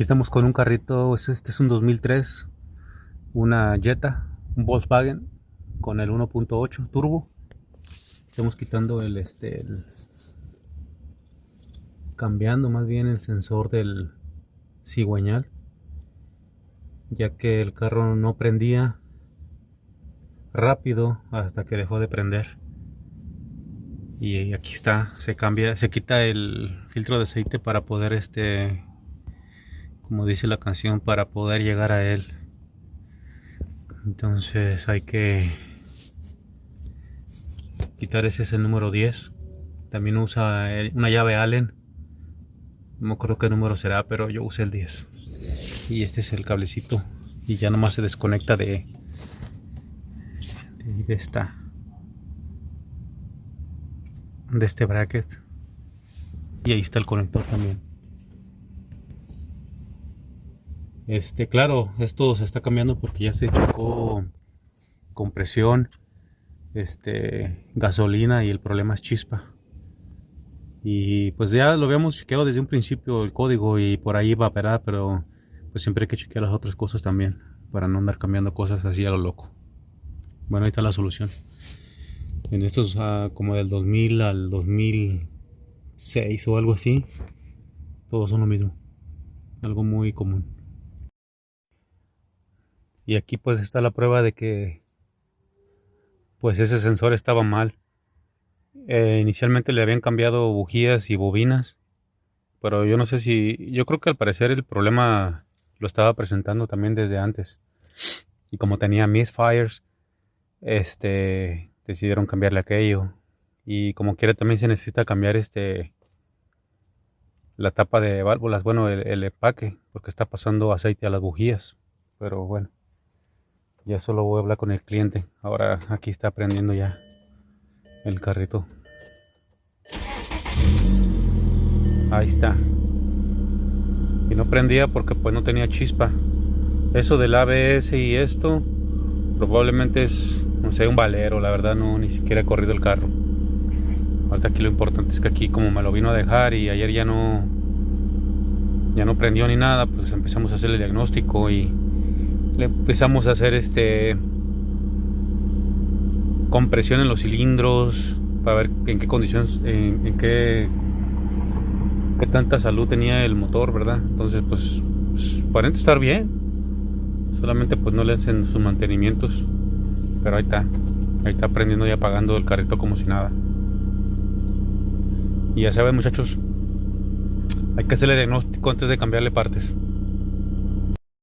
Aquí estamos con un carrito, este es un 2003, una Jetta, un Volkswagen con el 1.8 turbo. Estamos quitando cambiando más bien el sensor del cigüeñal, ya que el carro no prendía rápido hasta que dejó de prender. Y aquí está, se quita el filtro de aceite para poder como dice la canción, para poder llegar a él. Entonces hay que quitar, ese es el número 10. También usa una llave Allen, no me acuerdo qué número será, pero yo usé el 10. Y este es el cablecito, y ya nomás se desconecta de este bracket, y ahí está el conector también. Claro, esto se está cambiando porque ya se chocó compresión, gasolina, y el problema es chispa. Y pues ya lo habíamos chequeado desde un principio el código y por ahí va a operar, pero pues siempre hay que chequear las otras cosas también para no andar cambiando cosas así a lo loco. Bueno, ahí está la solución. En estos como del 2000 al 2006 o algo así, todos son lo mismo, algo muy común. Y aquí pues está la prueba de que pues ese sensor estaba mal. Inicialmente le habían cambiado bujías y bobinas, pero yo no sé yo creo que al parecer el problema lo estaba presentando también desde antes. Y como tenía misfires, decidieron cambiarle aquello. Y como quiera también se necesita cambiar la tapa de válvulas, bueno, el empaque, porque está pasando aceite a las bujías. Pero bueno, ya solo voy a hablar con el cliente. Ahora aquí está prendiendo ya el carrito. Ahí está. Y no prendía porque pues no tenía chispa. Eso del ABS y esto probablemente es, no sé, un valero. La verdad no, ni siquiera he corrido el carro. Ahorita aquí lo importante es que aquí, como me lo vino a dejar y ayer ya no prendió ni nada, pues empezamos a hacer el diagnóstico y le empezamos a hacer compresión en los cilindros para ver en qué condiciones, en qué tanta salud tenía el motor, ¿verdad? Entonces pues aparenta estar bien, solamente pues no le hacen sus mantenimientos, pero ahí está prendiendo y apagando el carrito como si nada. Y ya saben, muchachos, hay que hacerle diagnóstico antes de cambiarle partes.